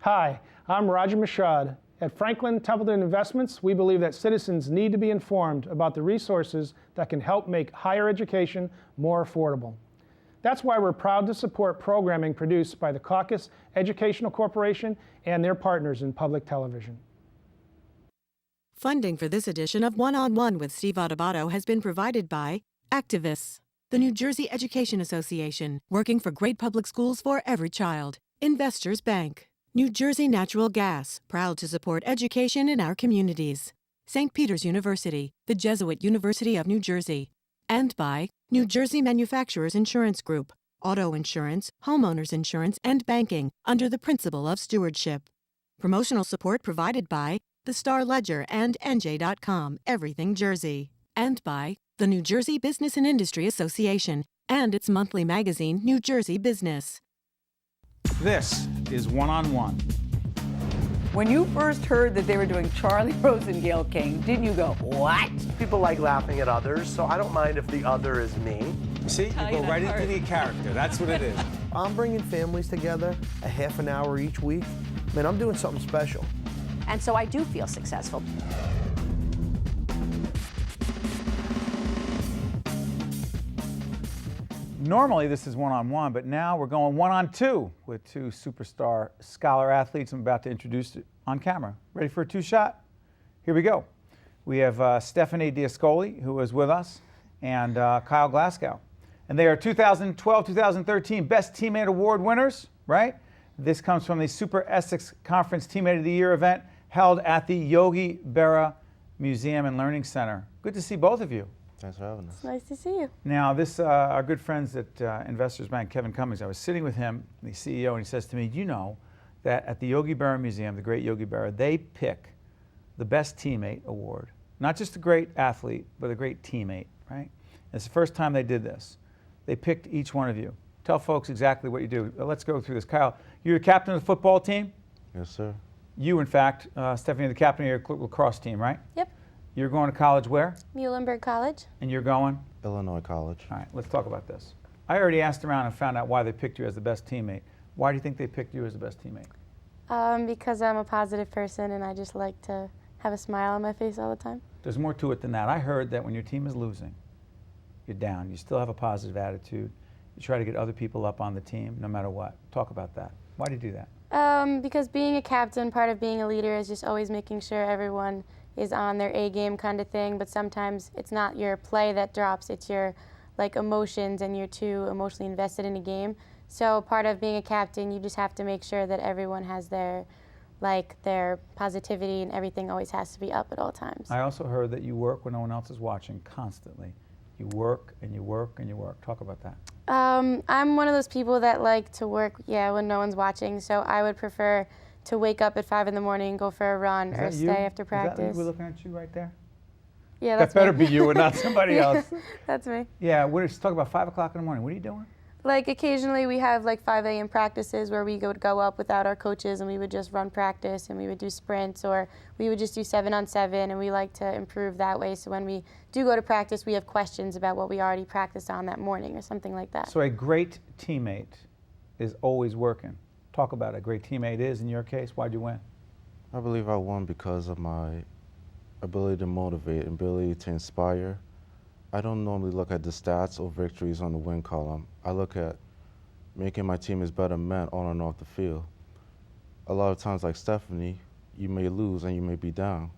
Hi, I'm Roger Mashad. At Franklin Templeton Investments, we believe that citizens need to be informed about the resources that can help make higher education more affordable. That's why we're proud to support programming produced by the Caucus Educational Corporation and their partners in public television. Funding for this edition of One-on-One with Steve Adubato has been provided by Activists, the New Jersey Education Association, working for great public schools for every child. Investors Bank. New Jersey Natural Gas, proud to support education in our communities. St. Peter's University, the Jesuit University of New Jersey. And by New Jersey Manufacturers Insurance Group, auto insurance, homeowners insurance, and banking under the principle of stewardship. Promotional support provided by the Star Ledger and NJ.com, Everything Jersey. And by the New Jersey Business and Industry Association and its monthly magazine, New Jersey Business. This is One-on-One. When you first heard that they were doing Charlie Rose and Gayle King, didn't you go, what? People like laughing at others, so I don't mind if the other is me. See, you go right into the character. That's what it is. I'm bringing families together a half an hour each week. Man, I'm doing something special. And so I do feel successful. Normally this is one-on-one, but now we're going one-on-two with two superstar scholar athletes I'm about to introduce on camera. Ready for a two-shot? Here we go. We have Stephanie D'Ascoli, who is with us, and Kyle Glasgow. And they are 2012-2013 Best Teammate Award winners, right? This comes from the Super Essex Conference Teammate of the Year event held at the Yogi Berra Museum and Learning Center. Good to see both of you. Thanks for having us. It's nice to see you. Now, this our good friends at Investors Bank, Kevin Cummings, I was sitting with him, the CEO, and he says to me, you know that at the Yogi Berra Museum, the great Yogi Berra, they pick the Best Teammate Award. Not just a great athlete, but a great teammate, right? It's the first time they did this. They picked each one of you. Tell folks exactly what you do. Let's go through this. Kyle, you're the captain of the football team? Yes, sir. You, in fact, Stephanie, the captain of your lacrosse team, right? Yep. You're going to college where? Muhlenberg College. And you're going? Illinois College. All right, let's talk about this. I already asked around and found out why they picked you as the best teammate. Why do you think they picked you as the best teammate? Because I'm a positive person and I just like to have a smile on my face all the time. There's more to it than that. I heard that when your team is losing, you're down. You still have a positive attitude. You try to get other people up on the team no matter what. Talk about that. Why do you do that? Because being a captain, part of being a leader is just always making sure everyone is on their A game kind of thing, but sometimes it's not your play that drops, it's your emotions, and you're too emotionally invested in a game. So part of being a captain, you just have to make sure that everyone has their positivity and everything always has to be up at all times. I also heard that you work when no one else is watching constantly. You work and you work and you work. Talk about that. I'm one of those people that like to work, when no one's watching, so I would prefer to wake up at 5 in the morning and go for a run or stay after practice. Is that we're looking at you right there? Yeah, that's that better me. be you and not somebody else. That's me. Yeah, we're just talking about 5 o'clock in the morning. What are you doing? Occasionally we have 5 a.m. practices where we would go up without our coaches and we would just run practice and we would do sprints, or we would just do 7-on-7, and we like to improve that way. So when we do go to practice, we have questions about what we already practiced on that morning or something like that. So a great teammate is always working. Talk about it. A great teammate is, in your case, why'd you win? I believe I won because of my ability to motivate, ability to inspire. I don't normally look at the stats or victories on the win column. I look at making my team as better men on and off the field. A lot of times, like Stephanie, you may lose and you may be down,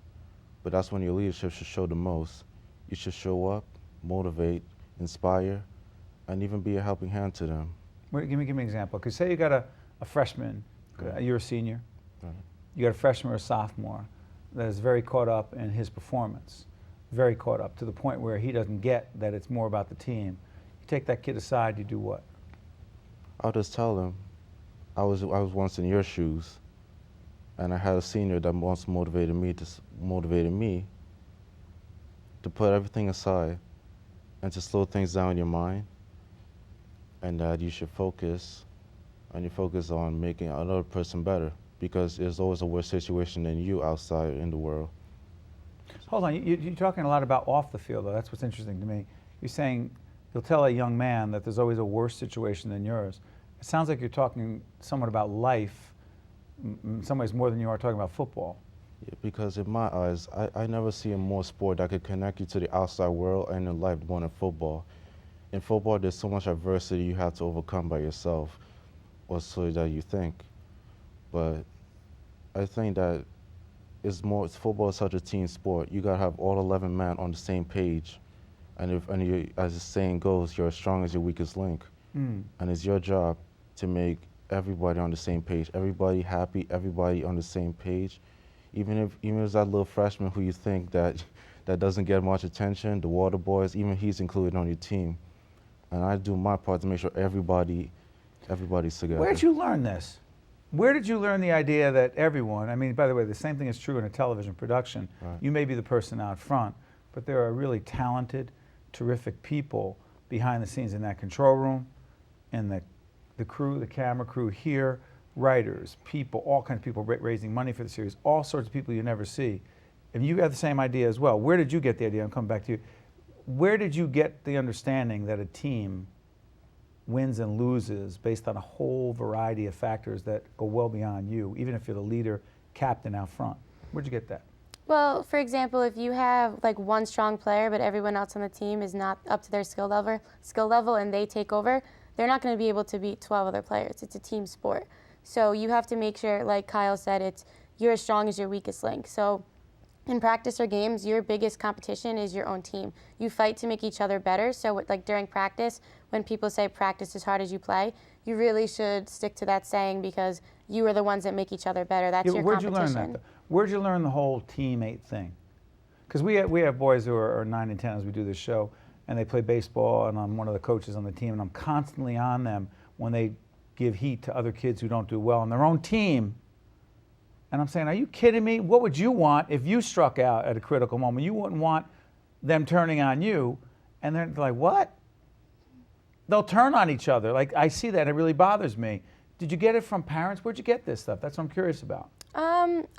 but that's when your leadership should show the most. You should show up, motivate, inspire, and even be a helping hand to them. Wait, give me an example. Because say you got a freshman, you're a senior, you got a freshman or a sophomore that is very caught up in his performance, very caught up to the point where he doesn't get that it's more about the team. You take that kid aside, you do what? I'll just tell him, I was once in your shoes, and I had a senior that once motivated me to put everything aside and to slow things down in your mind, and that you should focus on making another person better, because there's always a worse situation than you outside in the world. Hold on, you're talking a lot about off the field, though. That's what's interesting to me. You're saying you'll tell a young man that there's always a worse situation than yours. It sounds like you're talking somewhat about life in some ways more than you are talking about football. Yeah, because in my eyes, I never see a more sport that could connect you to the outside world and in life more than football. In football, there's so much adversity you have to overcome by yourself, or so that you think. But I think that football is such a team sport. You gotta have all 11 men on the same page. And as the saying goes, you're as strong as your weakest link. And it's your job to make everybody on the same page, everybody happy, everybody on the same page. Even if it's that little freshman who you think that doesn't get much attention, the water boys, even he's included on your team. And I do my part to make sure everybody's together. Where did you learn this? Where did you learn the idea that everyone, I mean, by the way, the same thing is true in a television production. Right. You may be the person out front, but there are really talented, terrific people behind the scenes in that control room, and the crew, the camera crew here, writers, people, all kinds of people raising money for the series, all sorts of people you never see. And you have the same idea as well. Where did you get the idea? I'm coming back to you. Where did you get the understanding that a team wins and loses based on a whole variety of factors that go well beyond you, even if you're the leader, captain out front? Where'd you get that? Well, for example, if you have like one strong player, but everyone else on the team is not up to their skill level, and they take over, they're not going to be able to beat 12 other players. It's a team sport. So you have to make sure, like Kyle said, you're as strong as your weakest link. So in practice or games, your biggest competition is your own team. You fight to make each other better. So like during practice, when people say practice as hard as you play, you really should stick to that saying, because you are the ones that make each other better. That's your where'd competition. You learn that? Where'd you learn the whole teammate thing? Because we have boys who are 9 and 10 as we do this show, and they play baseball, and I'm one of the coaches on the team, and I'm constantly on them when they give heat to other kids who don't do well on their own team. And I'm saying, are you kidding me? What would you want if you struck out at a critical moment? You wouldn't want them turning on you. And they're like, what? They'll turn on each other. Like, I see that. It really bothers me. Did you get it from parents? Where'd you get this stuff? That's what I'm curious about.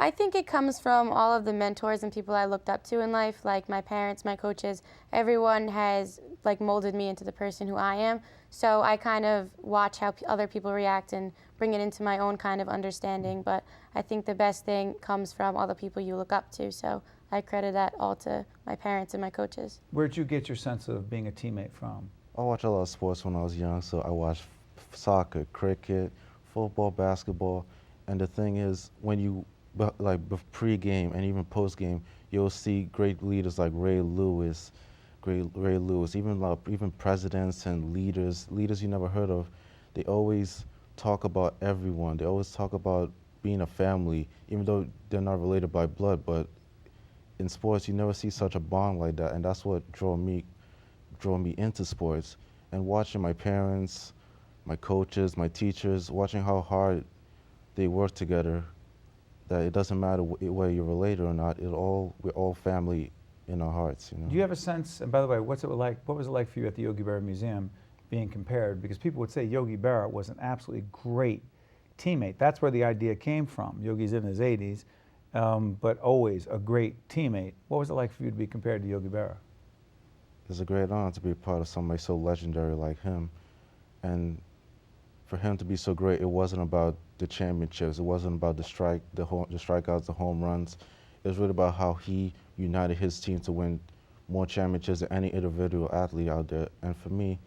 I think it comes from all of the mentors and people I looked up to in life, like my parents, my coaches. Everyone has like molded me into the person who I am. So I kind of watch how other people react and bring it into my own kind of understanding. But I think the best thing comes from all the people you look up to. So I credit that all to my parents and my coaches. Where'd you get your sense of being a teammate from? I watched a lot of sports when I was young, so I watched soccer, cricket, football, basketball. And the thing is, when you, like pre-game and even post-game, you'll see great leaders like Ray Lewis, even presidents and leaders you never heard of. They always talk about everyone. They always talk about being a family, even though they're not related by blood. But in sports, you never see such a bond like that, and that's what drew me into sports. And watching my parents, my coaches, my teachers, watching how hard they work together, that it doesn't matter whether you're related or not, we're all family in our hearts. You know? Do you have a sense, and by the way, what was it like for you at the Yogi Berra Museum being compared? Because people would say Yogi Berra was an absolutely great teammate. That's where the idea came from. Yogi's in his 80s, but always a great teammate. What was it like for you to be compared to Yogi Berra? It's a great honor to be a part of somebody so legendary like him. And for him to be so great, it wasn't about the championships. It wasn't about the strikeouts, the home runs. It was really about how he united his team to win more championships than any individual athlete out there. And for me,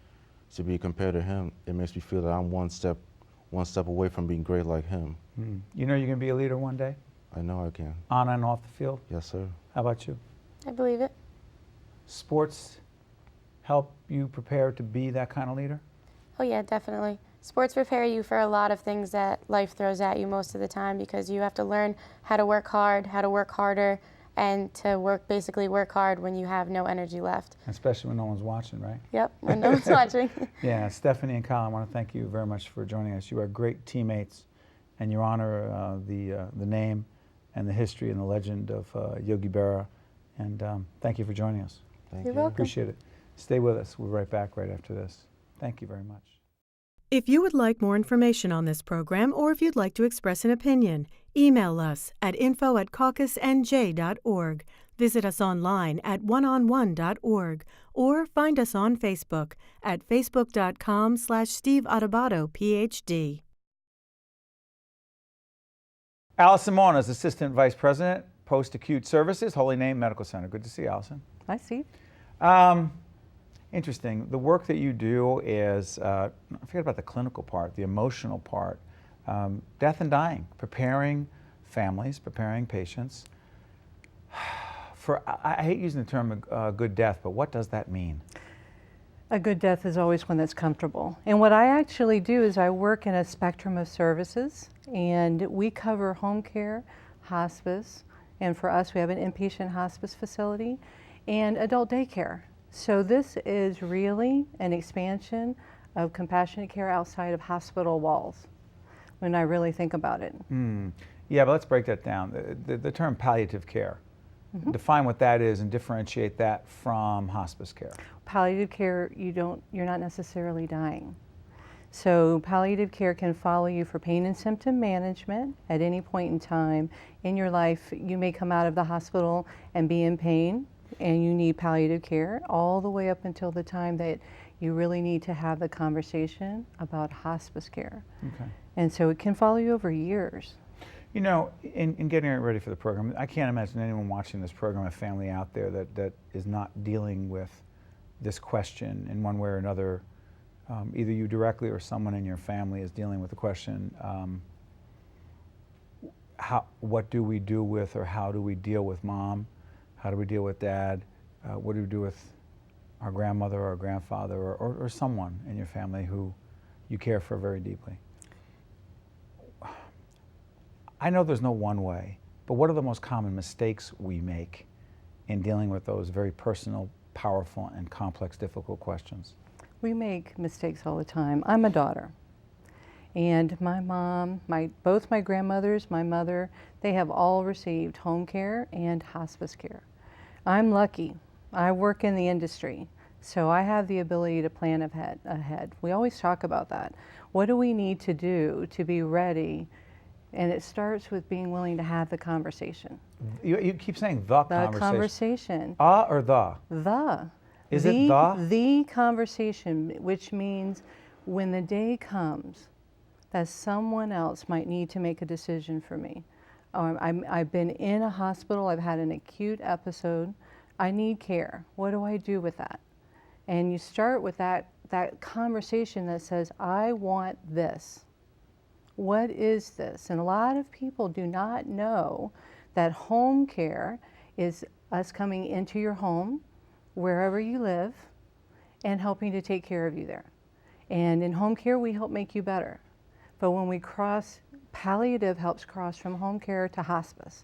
to be compared to him, it makes me feel that I'm one step away from being great like him. You know you're going to be a leader one day? I know I can. On and off the field? Yes, sir. How about you? I believe it. Sports help you prepare to be that kind of leader? Oh yeah, definitely. Sports prepare you for a lot of things that life throws at you most of the time, because you have to learn how to work hard, how to work harder, and to basically work hard when you have no energy left. Especially when no one's watching, right? Yep, when no one's watching. Yeah, Stephanie and Kyle, I want to thank you very much for joining us. You are great teammates, and you honor the name and the history and the legend of Yogi Berra. And thank you for joining us. You're welcome. Appreciate it. Stay with us. We'll be right back right after this. Thank you very much. If you would like more information on this program, or if you'd like to express an opinion, email us at info@caucusnj.org. Visit us online at oneonone.org, or find us on Facebook at facebook.com/Steve Adubato, PhD. Allison Maughn is Assistant Vice President, Post-Acute Services, Holy Name Medical Center. Good to see you, Allison. Hi, Steve. Interesting. The work that you do is, forget about the clinical part, the emotional part, death and dying, preparing families, preparing patients for, I hate using the term good death, but what does that mean? A good death is always one that's comfortable. And what I actually do is I work in a spectrum of services, and we cover home care, hospice, and for us we have an inpatient hospice facility, and adult daycare. So this is really an expansion of compassionate care outside of hospital walls, when I really think about it. Yeah, but let's break that down. The term palliative care, define what that is and differentiate that from hospice care. Palliative care, you're not necessarily dying. So palliative care can follow you for pain and symptom management at any point in time in your life. You may come out of the hospital and be in pain, and you need palliative care all the way up until the time that you really need to have the conversation about hospice care. Okay. And so it can follow you over years. You know, in getting ready for the program, I can't imagine anyone watching this program, a family out there that is not dealing with this question in one way or another. Either you directly or someone in your family is dealing with the question, what do we do with, or how do we deal with mom? How do we deal with dad? What do we do with our grandmother or grandfather or someone in your family who you care for very deeply? I know there's no one way, but what are the most common mistakes we make in dealing with those very personal, powerful, and complex, difficult questions? We make mistakes all the time. I'm a daughter, and my mom, both my grandmothers, my mother, they have all received home care and hospice care. I'm lucky. I work in the industry, so I have the ability to plan ahead. We always talk about that. What do we need to do to be ready? And it starts with being willing to have the conversation. You keep saying the conversation. The conversation. Or the? The. Is it the? The conversation, which means when the day comes that someone else might need to make a decision for me. I've been in a hospital, I've had an acute episode, I need care. What do I do with that? And you start with that conversation that says, I want this. What is this? And a lot of people do not know that home care is us coming into your home, wherever you live, and helping to take care of you there. And in home care, we help make you better. But when we cross, palliative helps cross from home care to hospice.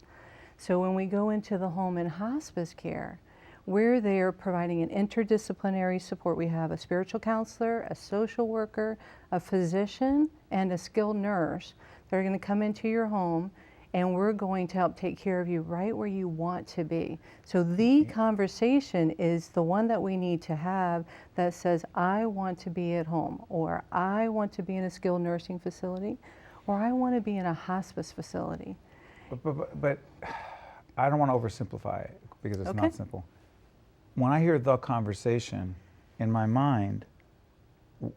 So when we go into the home and hospice care, we're there providing an interdisciplinary support. We have a spiritual counselor, a social worker, a physician, and a skilled nurse that are going to come into your home, and we're going to help take care of you right where you want to be. So the conversation is the one that we need to have that says, I want to be at home, or I want to be in a skilled nursing facility, or I want to be in a hospice facility. But I don't want to oversimplify it because it's not simple. When I hear the conversation, in my mind,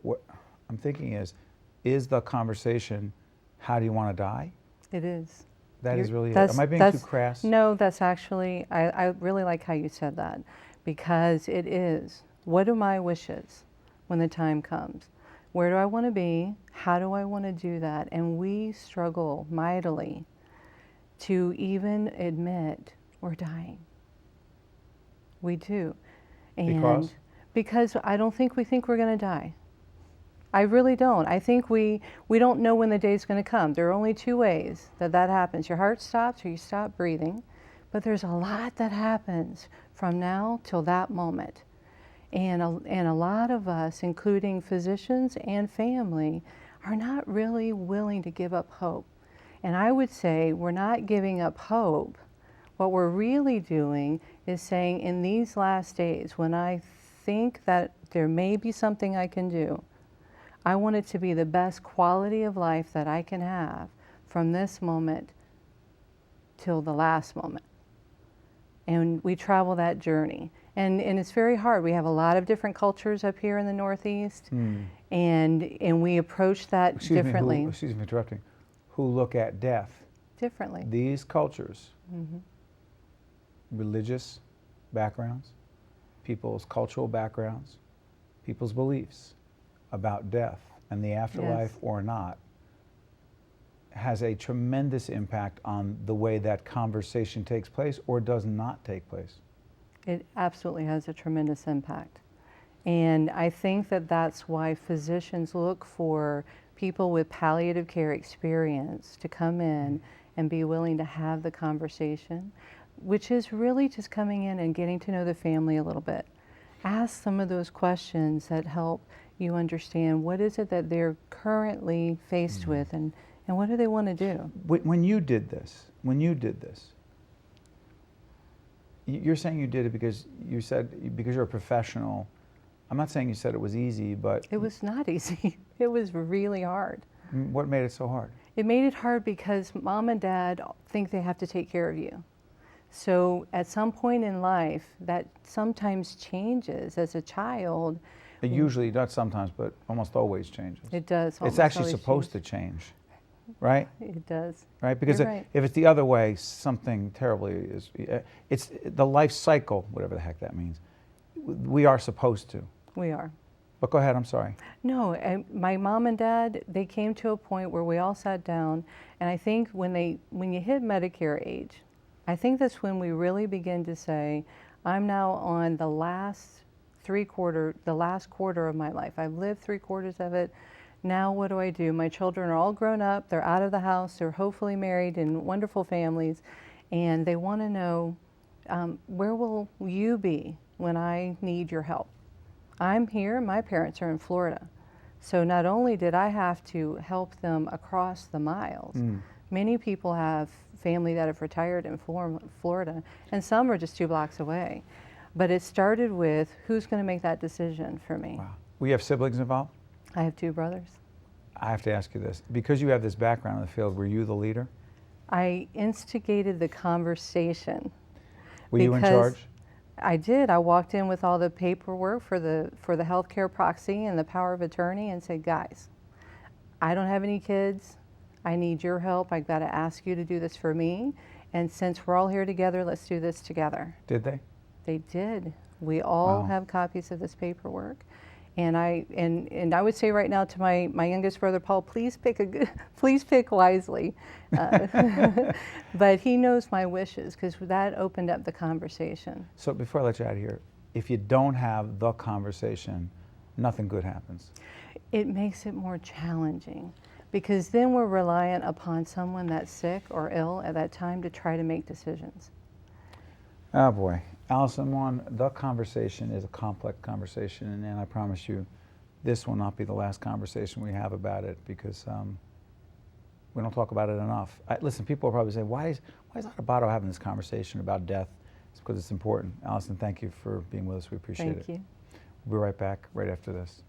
what I'm thinking is the conversation, how do you want to die? It is. That is really it. Am I being too crass? No, that's actually, I really like how you said that, because it is. What are my wishes when the time comes? Where do I want to be? How do I want to do that? And we struggle mightily to even admit we're dying. We do. And because I don't think we think we're going to die. I really don't. I think we don't know when the day's going to come. There are only two ways that happens. Your heart stops or you stop breathing. But there's a lot that happens from now till that moment. And a lot of us, including physicians and family, are not really willing to give up hope. And I would say we're not giving up hope. What we're really doing is saying, in these last days, when I think that there may be something I can do, I want it to be the best quality of life that I can have from this moment till the last moment. And we travel that journey. And it's very hard. We have a lot of different cultures up here in the Northeast, and we approach that differently. Excuse me for interrupting. Who look at death differently. These cultures, religious backgrounds, people's cultural backgrounds, people's beliefs about death and the afterlife or not, has a tremendous impact on the way that conversation takes place or does not take place. It absolutely has a tremendous impact. And I think that that's why physicians look for people with palliative care experience to come in and be willing to have the conversation, which is really just coming in and getting to know the family a little bit. Ask some of those questions that help you understand what is it that they're currently faced with and what do they want to do. When you did this, you're saying you did it because you said, because you're a professional. I'm not saying you said it was easy, but... It was not easy. It was really hard. What made it so hard? It made it hard because mom and dad think they have to take care of you. So at some point in life, that sometimes changes as a child. It usually, not sometimes, but almost always changes. It does. It's actually supposed to change, right? It does. Right? Because You're right. if it's the other way, something terribly is, it's the life cycle, whatever the heck that means. We are supposed to. We are. But go ahead, I'm sorry. No, my mom and dad, they came to a point where we all sat down, and I think when you hit Medicare age, I think that's when we really begin to say, I'm now on the last quarter of my life. I've lived 3/4 of it. Now what do I do? My children are all grown up, they're out of the house, they're hopefully married in wonderful families, and they want to know, where will you be when I need your help? I'm here, my parents are in Florida. So not only did I have to help them across the miles, many people have family that have retired in Florida, and some are just 2 blocks away. But it started with, who's going to make that decision for me? Wow. We have siblings involved? I have 2 brothers. I have to ask you this. Because you have this background in the field, were you the leader? I instigated the conversation. Were you in charge? I did. I walked in with all the paperwork for the healthcare proxy and the power of attorney and said, guys, I don't have any kids. I need your help. I've got to ask you to do this for me. And since we're all here together, let's do this together. Did they? They did. We all have copies of this paperwork. And I would say right now to my youngest brother, Paul, please pick wisely. But he knows my wishes because that opened up the conversation. So before I let you out of here, if you don't have the conversation, nothing good happens. It makes it more challenging because then we're reliant upon someone that's sick or ill at that time to try to make decisions. Oh boy. Allison Maughn, the conversation is a complex conversation, and I promise you, this will not be the last conversation we have about it because we don't talk about it enough. Listen, people will probably say, why is Adubato having this conversation about death? It's because it's important. Allison, thank you for being with us. We appreciate it. Thank you. We'll be right back right after this.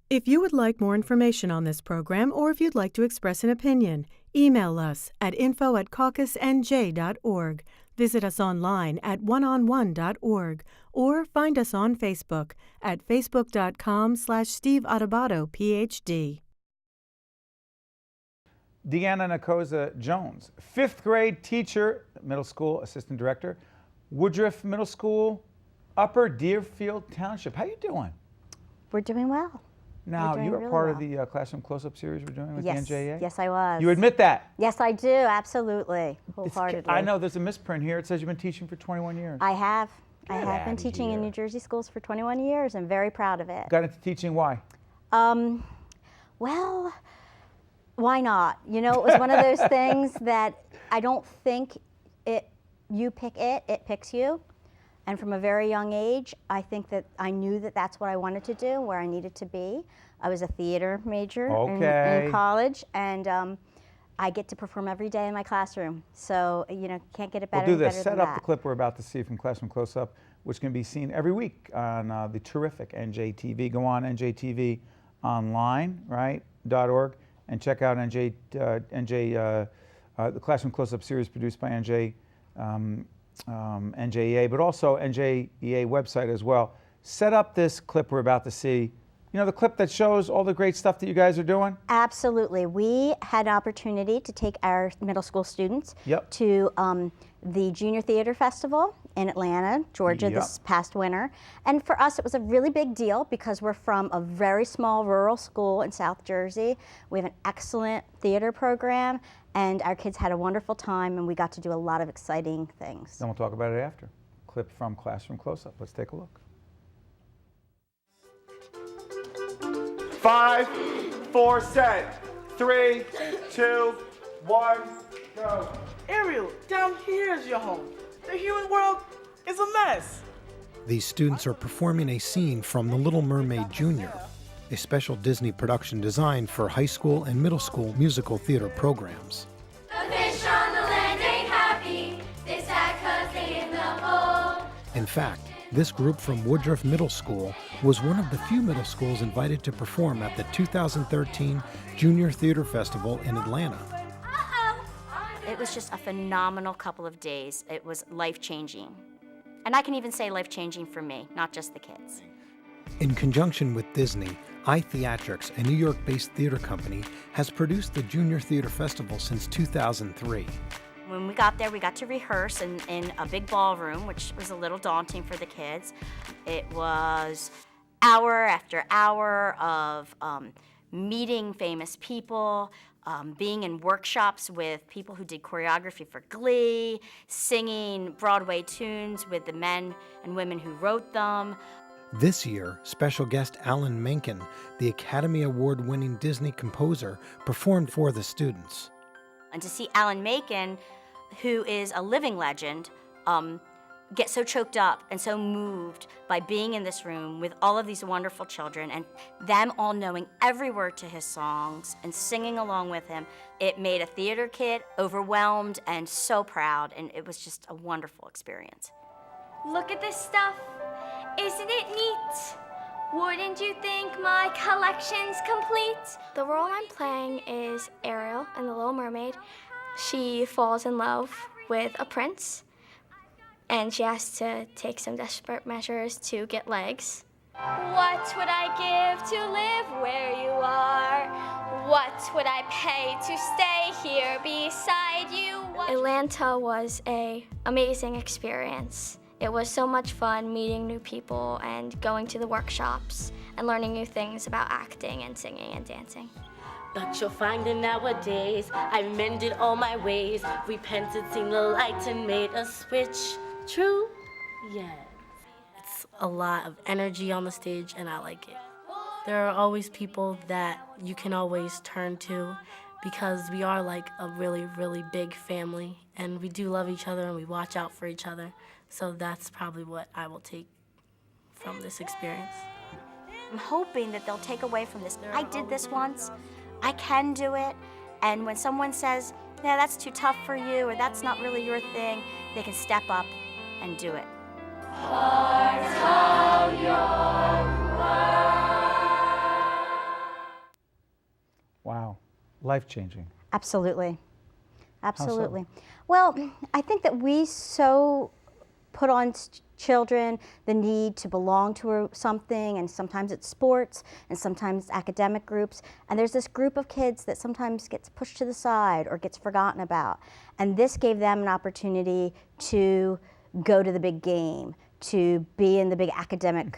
If you would like more information on this program or if you'd like to express an opinion, email us at info@caucusnj.org. Visit us online at oneonone.org or find us on Facebook at facebook.com/Steve Adubato, PhD. Deanna Nicosia-Jones, 5th grade teacher, middle school assistant director, Woodruff Middle School, Upper Deerfield Township. How you doing? We're doing well. Now, you were part of the Classroom Close-Up series we're doing with the NJA? Yes, I was. You admit that? Yes, I do, absolutely, wholeheartedly. I know there's a misprint here. It says you've been teaching for 21 years. I have. I Get have been outta teaching in here. New Jersey schools for 21 years. I'm very proud of it. Got into teaching, why? Well, why not? You know, it was one of those things that I don't think you pick it picks you. And from a very young age, I think that I knew that that's what I wanted to do, where I needed to be. I was a theater major in college, and I get to perform every day in my classroom. So, you know, can't get it better We'll do than this. that. Set up the clip we're about to see from Classroom Close-Up, which can be seen every week on the terrific NJTV. Go on NJTV online, right, .org, and check out the Classroom Close-Up series produced by NJEA, but also NJEA website as well. Set up this clip we're about to see You know the clip that shows all the great stuff that you guys are doing? Absolutely. We had an opportunity to take our middle school students to the Junior Theater Festival in Atlanta, Georgia, this past winter. And for us, it was a really big deal because we're from a very small rural school in South Jersey. We have an excellent theater program, and our kids had a wonderful time, and we got to do a lot of exciting things. Then we'll talk about it after. Clip from Classroom Close-Up. Let's take a look. 5, 4 set. 3, 2, 1, go. Ariel, down here is your home. The human world is a mess. These students are performing a scene from The Little Mermaid Jr., a special Disney production designed for high school and middle school musical theater programs. The fish on the land ain't happy. They sad 'cause they in the hole. In fact, this group from Woodruff Middle School was one of the few middle schools invited to perform at the 2013 Junior Theater Festival in Atlanta. It was just a phenomenal couple of days. It was life-changing. And I can even say life-changing for me, not just the kids. In conjunction with Disney, Itheatrics, a New York-based theater company, has produced the Junior Theater Festival since 2003. When we got there, we got to rehearse in a big ballroom, which was a little daunting for the kids. It was hour after hour of meeting famous people, being in workshops with people who did choreography for Glee, singing Broadway tunes with the men and women who wrote them. This year, special guest Alan Menken, the Academy Award-winning Disney composer, performed for the students. And to see Alan Menken, who is a living legend, get so choked up and so moved by being in this room with all of these wonderful children and them all knowing every word to his songs and singing along with him, it made a theater kid overwhelmed and so proud, and it was just a wonderful experience. Look at this stuff. Isn't it neat? Wouldn't you think my collection's complete? The role I'm playing is Ariel in The Little Mermaid. She falls in love with a prince, and she has to take some desperate measures to get legs. What would I give to live where you are? What would I pay to stay here beside you? Atlanta was an amazing experience. It was so much fun meeting new people and going to the workshops and learning new things about acting and singing and dancing. But you'll find that nowadays I've mended all my ways, repented, seen the light, and made a switch. True? Yes. It's a lot of energy on the stage, and I like it. There are always people that you can always turn to because we are like a really, really big family, and we do love each other and we watch out for each other. So that's probably what I will take from this experience. I'm hoping that they'll take away from this, I did this once, I can do it, and when someone says, yeah, that's too tough for you, or that's not really your thing, they can step up and do it. Wow, life-changing. Absolutely. Absolutely. Well, I think that we so put on children the need to belong to something, and sometimes it's sports and sometimes it's academic groups, and there's this group of kids that sometimes gets pushed to the side or gets forgotten about, and this gave them an opportunity to go to the big game, to be in the big academic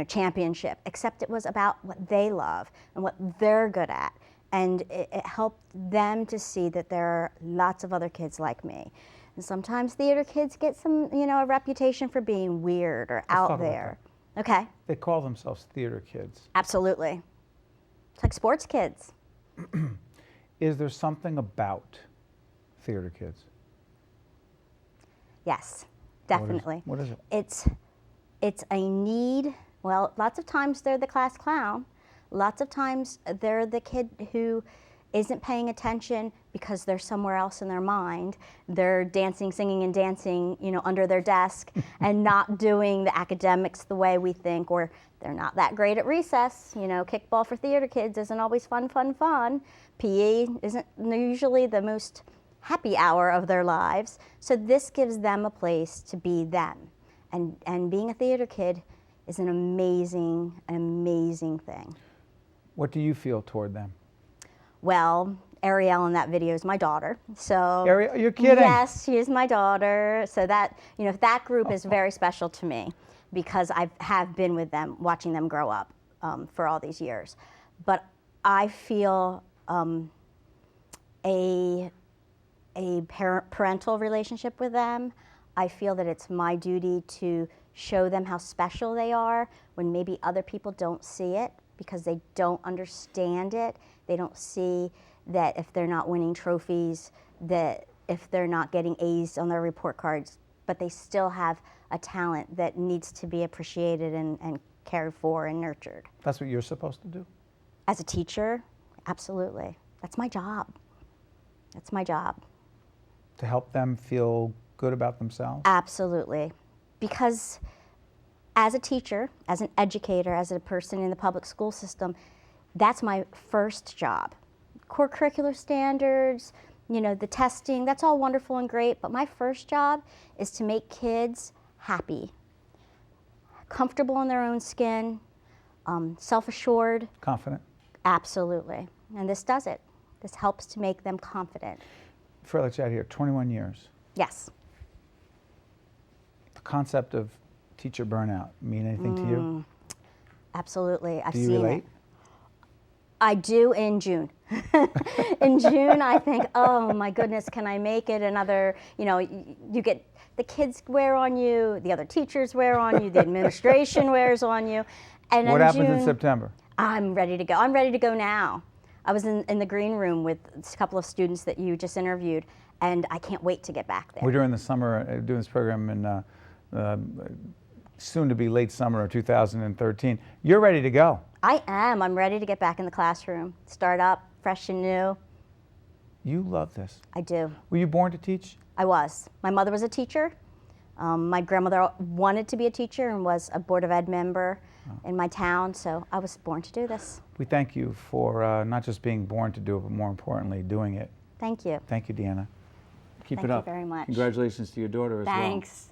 championship, except it was about what they love and what they're good at, and it helped them to see that there are lots of other kids like me. And sometimes theater kids get a reputation for being weird or out there. Okay. They call themselves theater kids. Absolutely. It's like sports kids. Is there something about theater kids? Yes, definitely. What is it? It's a need. Well, lots of times they're the class clown. Lots of times they're the kid who isn't paying attention because they're somewhere else in their mind. They're dancing, singing, and dancing, under their desk and not doing the academics the way we think, or they're not that great at recess. Kickball for theater kids isn't always fun. PE isn't usually the most happy hour of their lives. So this gives them a place to be them. And being a theater kid, is an amazing thing. What do you feel toward them? Well, Ariel in that video is my daughter. So Ariel, you're kidding? Yes, she is my daughter. So that, you know, that group is very special to me because I have been with them, watching them grow up for all these years. But I feel a parental relationship with them. I feel that it's my duty to show them how special they are when maybe other people don't see it because they don't understand it. They don't see that if they're not winning trophies, that if they're not getting A's on their report cards, but they still have a talent that needs to be appreciated and cared for and nurtured. That's what you're supposed to do? As a teacher, absolutely. That's my job. That's my job. To help them feel good about themselves? Absolutely. Because as a teacher, as an educator, as a person in the public school system, that's my first job. Core curricular standards, you know, the testing, that's all wonderful and great, but my first job is to make kids happy, comfortable in their own skin, self-assured. Confident? Absolutely. And this does it. This helps to make them confident. Before I let you out here, 21 years. Yes. The concept of teacher burnout mean anything to you? Absolutely. I've Do you seen relate? it. I do in June. In June, I think, oh my goodness, can I make it another, you know, you get, the kids wear on you, the other teachers wear on you, the administration wears on you. And What in happens in June, September? I'm ready to go. I'm ready to go now. I was in the green room with a couple of students that you just interviewed, and I can't wait to get back there. We're during the summer, doing this program in soon to be late summer of 2013. You're ready to go. I am. I'm ready to get back in the classroom, start up fresh and new. You love this. I do. Were you born to teach? I was. My mother was a teacher. My grandmother wanted to be a teacher and was a Board of Ed member in my town, so I was born to do this. We thank you for not just being born to do it, but more importantly, doing it. Thank you. Thank you, Deanna. Keep Thank it up. you very much. Congratulations to your daughter as well. Thanks.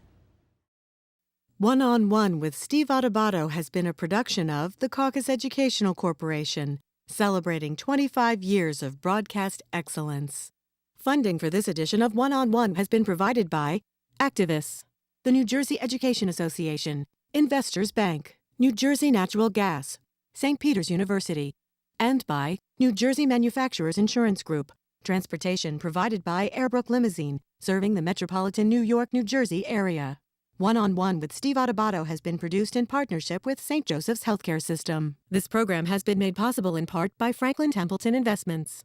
One-on-One with Steve Adubato has been a production of the Caucus Educational Corporation, celebrating 25 years of broadcast excellence. Funding for this edition of One-on-One has been provided by Activists, the New Jersey Education Association, Investors Bank, New Jersey Natural Gas, St. Peter's University, and by New Jersey Manufacturers Insurance Group. Transportation provided by Airbrook Limousine, serving the metropolitan New York, New Jersey area. One-on-One with Steve Adubato has been produced in partnership with St. Joseph's Healthcare System. This program has been made possible in part by Franklin Templeton Investments.